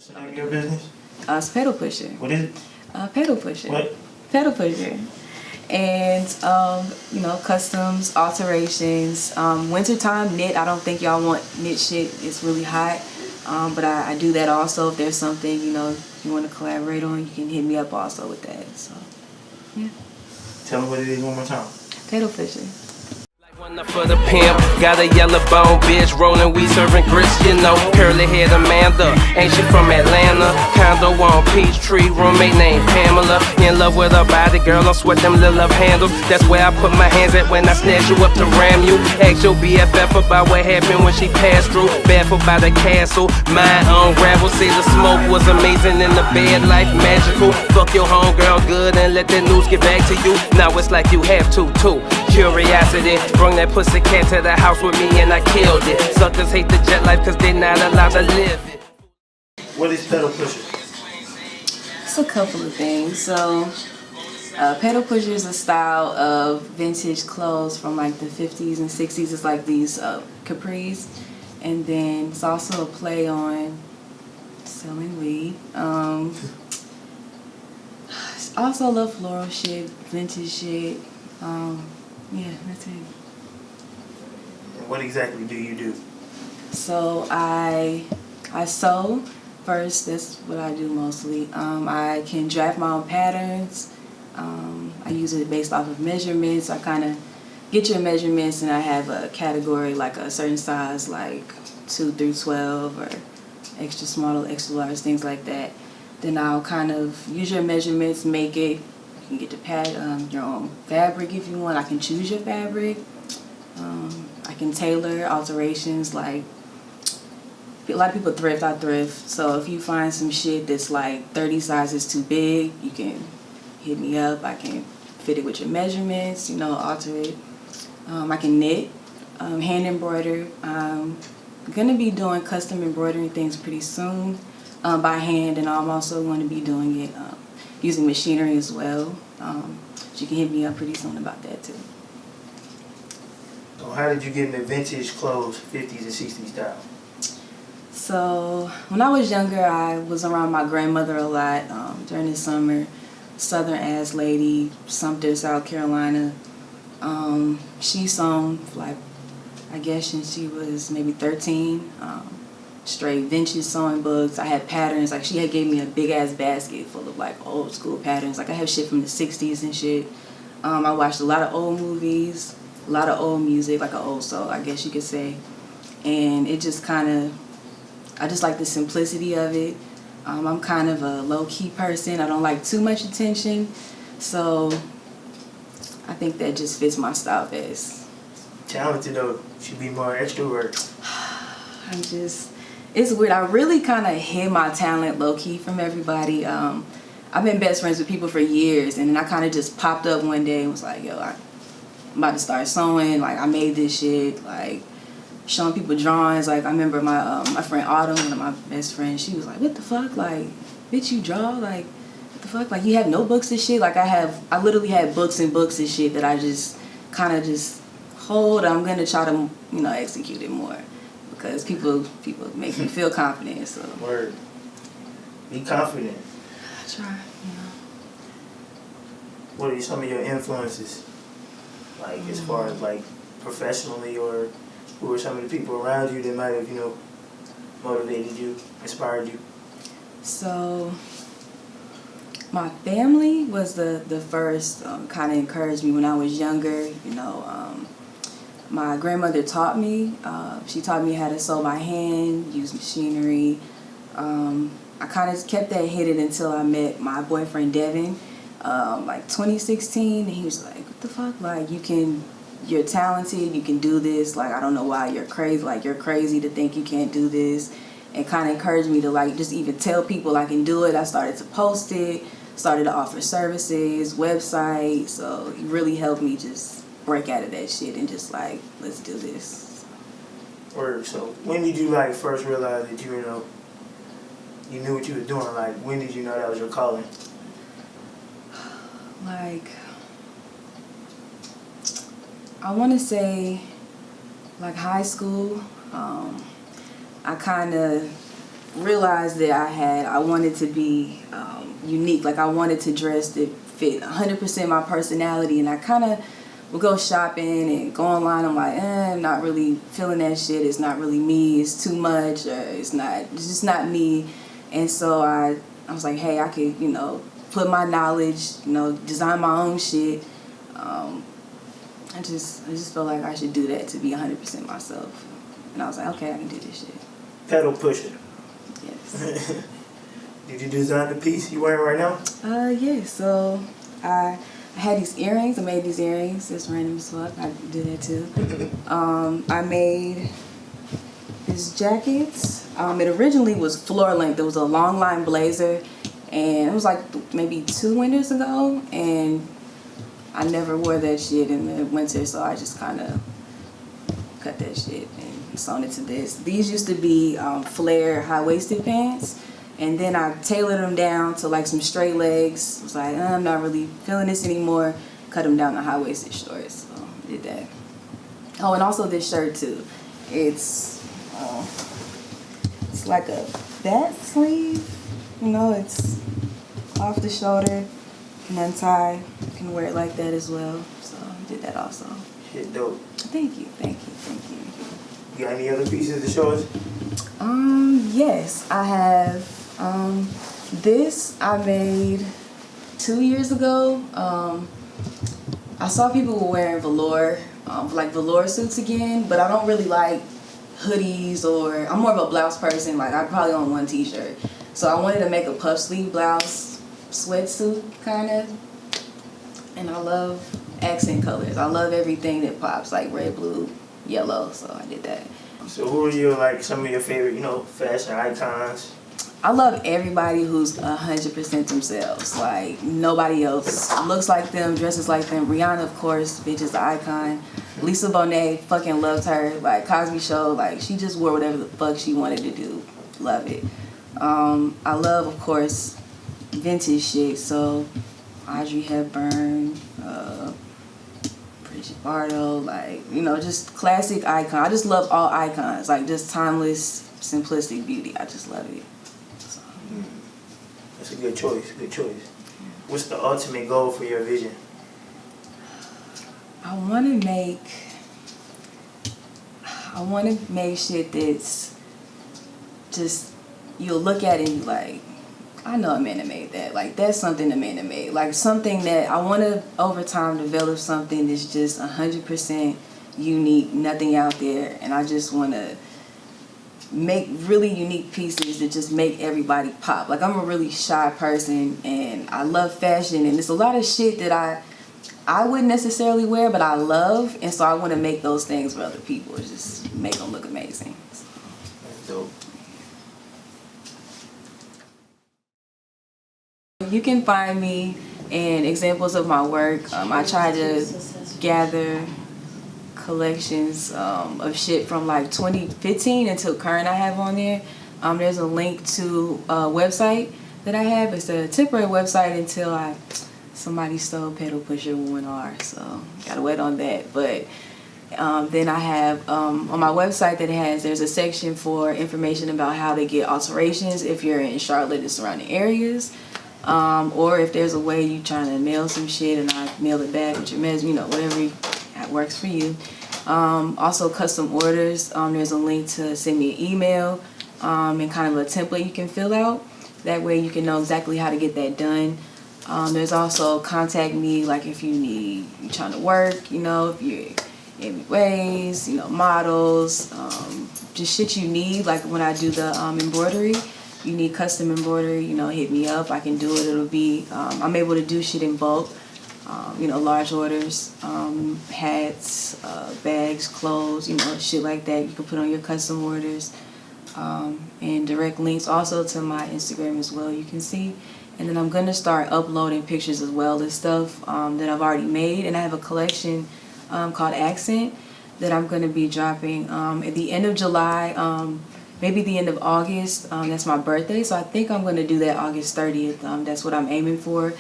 What's the name of your business? It's Pedal Pusher. What is it? Pedal Pusher. What? Pedal Pusher. And, you know, customs, alterations, wintertime knit. I don't think y'all want knit shit. It's really hot. But I do that also. If there's something, you know, you want to collaborate on, you can hit me up also with that. So, yeah. Tell me what it is one more time. Pedal Pusher. For the pimp, got a yellow bone bitch rolling, we serving grits, you know. Curly head Amanda, ain't she from Atlanta? Condo on Peachtree, roommate named Pamela. In love with her body, girl, don't sweat them little love handles. That's where I put my hands at when I snatch you up to ram you. Ask your BFF about what happened when she passed through. Baffled by the castle, mind unraveled. Say the smoke was amazing and the bed life magical. Fuck your homegirl good and let that news get back to you. Now it's like you have to, too. Curiosity, bring that pussy cat to the house with me and I killed it. Suckers hate the jet life cause they not allowed to live it. What is Pedal Pusher? It's a couple of things. So, Pedal Pusher is a style of vintage clothes from like the 50s and 60s. It's like these capris. And then it's also a play on selling weed. Also love floral shit, vintage shit. Yeah, that's it. And what exactly do you do? So I sew first. That's what I do mostly. I can draft my own patterns. I use it based off of measurements. I kind of get your measurements, and I have a category like a certain size, like 2 through 12, or extra small, extra large, things like that. Then I'll kind of use your measurements, make it. You can get to your own fabric if you want. I can choose your fabric. I can tailor alterations. Like a lot of people thrift, I thrift. So if you find some shit that's like 30 sizes too big, you can hit me up. I can fit it with your measurements, you know, alter it. I can knit, hand embroider. I'm gonna be doing custom embroidering things pretty soon by hand, and I'm also going to be doing it using machinery as well. You can hit me up pretty soon about that too. So how did you get into vintage clothes, 50s and 60s style? So when I was younger, I was around my grandmother a lot during the summer. Southern ass lady, Sumter, South Carolina. She sewn like, I guess since she was maybe 13. Straight vintage sewing books. I had patterns. Like she had gave me a big ass basket full of like old school patterns. Like I have shit from the 60s and shit. I watched a lot of old movies, a lot of old music, like an old soul, I guess you could say. And it just kind of, I just like the simplicity of it. I'm kind of a low-key person. I don't like too much attention. So I think that just fits my style best. Talented though. Should be more extrovert. It's weird. I really kind of hid my talent low-key from everybody. I've been best friends with people for years, and then I kind of just popped up one day and was like, yo, I'm about to start sewing. Like, I made this shit, like, showing people drawings. Like, I remember my friend Autumn, one of my best friends, she was like, what the fuck? Like, bitch, you draw? Like, what the fuck? Like, you have notebooks and shit? Like, I literally had books and books and shit that I just kind of just hold. I'm going to try to, you know, execute it more. Because people make me feel confident, so. Word. Be confident. I try, you know. What are some of your influences? Like as far as like professionally, or who are some of the people around you that might have, you know, motivated you, inspired you? So my family was the first kind of encouraged me when I was younger, you know. My grandmother taught me. She taught me how to sew by hand, use machinery. I kind of kept that hidden until I met my boyfriend Devin, like 2016, and he was like, "What the fuck? Like, you're talented. You can do this. Like, I don't know why you're crazy. Like, you're crazy to think you can't do this." And kind of encouraged me to like just even tell people I can do it. I started to post it, started to offer services, website. So it really helped me just break out of that shit and just like, let's do this. Word. So when did you like first realize that you know you knew what you were doing? Like when did you know that was your calling? Like, I want to say like high school. I kind of realized that I wanted to be unique. Like I wanted to dress that fit 100% my personality, and I kind of would go shopping and go online. I'm like, I'm not really feeling that shit. It's not really me. It's too much, or it's just not me. And so I was like, hey, I could, put my knowledge, design my own shit. I just felt like I should do that to be 100% myself. And I was like, okay, I can do this shit. Pedal pusher. Yes. Did you design the piece you wearing right now? Yeah, so I had these earrings. I made these earrings. That's random as fuck. I did that too. I made this jacket. It originally was floor length. It was a long line blazer, and it was like maybe 2 winters ago, and I never wore that shit in the winter, so I just kind of cut that shit and sewn it to this. These used to be flare high-waisted pants, and then I tailored them down to like some straight legs. I was like, I'm not really feeling this anymore. Cut them down to high-waisted shorts, so I did that. Oh, and also this shirt too. It's like a bat sleeve. It's off the shoulder and untie. You can wear it like that as well. So I did that also. Shit dope. Thank you. You got any other pieces to show us? Yes, I have. This I made 2 years ago. I saw people were wearing velour, like velour suits again, but I don't really like hoodies, or I'm more of a blouse person. Like I probably own one t-shirt. So I wanted to make a puff sleeve blouse sweatsuit kind of. And I love accent colors. I love everything that pops, like red, blue, yellow. So I did that. So who are some of your favorite, fashion icons? I love everybody who's 100% themselves. Like nobody else looks like them, dresses like them. Rihanna, of course, bitch is the icon. Lisa Bonet, fucking loved her. Like Cosby Show, like she just wore whatever the fuck she wanted to do. Love it. I love, of course, vintage shit. So Audrey Hepburn, Bridget Bardot, just classic icon. I just love all icons, like just timeless, simplistic beauty. I just love it. So. That's a good choice. What's the ultimate goal for your vision? I want to make shit that's just, you'll look at it and be like, I know a man that made that. Like, that's something a man that made. Like, something that I want to, over time, develop something that's just 100% unique, nothing out there. And I just want to make really unique pieces that just make everybody pop. Like, I'm a really shy person, and I love fashion. And there's a lot of shit that I wouldn't necessarily wear, but I love. And so I want to make those things for other people. Just make them look amazing. So. That's dope. You can find me in examples of my work. I try to gather collections of shit from like 2015 until current I have on there. There's a link to a website that I have. It's a temporary website until somebody stole PETALPUSHER with 1R, so gotta wait on that. But then I have on my website there's a section for information about how to get alterations if you're in Charlotte and surrounding areas. Or if there's a way you trying to mail some shit and I mail it back with your whatever works for you. Also custom orders. There's a link to send me an email and kind of a template you can fill out. That way you can know exactly how to get that done. There's also contact me, like if you're trying to work, if you're in ways, models, just shit you need. Like when I do the embroidery, you need custom embroidery, hit me up. I can do it. It'll be, I'm able to do shit in bulk, large orders, hats, bags, clothes, shit like that. You can put on your custom orders, and direct links also to my Instagram as well, you can see. And then I'm going to start uploading pictures as well as stuff that I've already made. And I have a collection called Accent that I'm going to be dropping at the end of July, maybe the end of August. That's my birthday, so I think I'm going to do that August 30th. That's what I'm aiming for.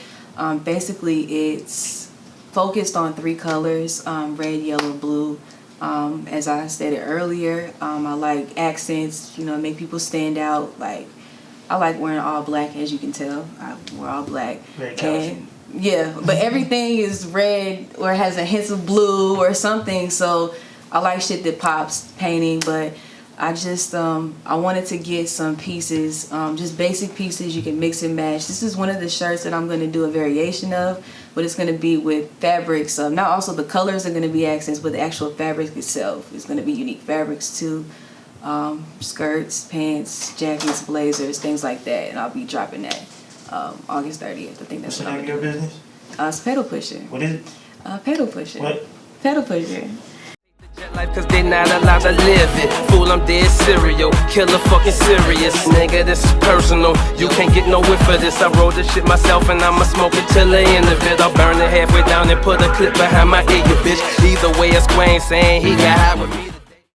Basically, it's focused on 3 colors, red, yellow, blue. As I stated earlier, I like accents, you know, make people stand out. Like, I like wearing all black, as you can tell. I wear all black. Very classy. Yeah, but everything is red or has a hint of blue or something. So I like shit that pops, painting. But I just I wanted to get some pieces, just basic pieces you can mix and match. This is one of the shirts that I'm going to do a variation of, but it's going to be with fabrics. Not also the colors are going to be accents, but the actual fabric itself is going to be unique fabrics too. Skirts, pants, jackets, blazers, things like that. And I'll be dropping that August 30th. I think that's What's the what name of your business? It's Pedal Pusher. What is it? Pedal Pusher. What? Pedal Pusher. Life cause they not allowed to live it. Fool, I'm dead serial. Killer fucking serious. Nigga, this is personal. You can't get no whiff for this. I wrote this shit myself and I'ma smoke it till the end of it. I'll burn it halfway down and put a clip behind my ear, you bitch. Either way, it's Wayne saying he got high with me.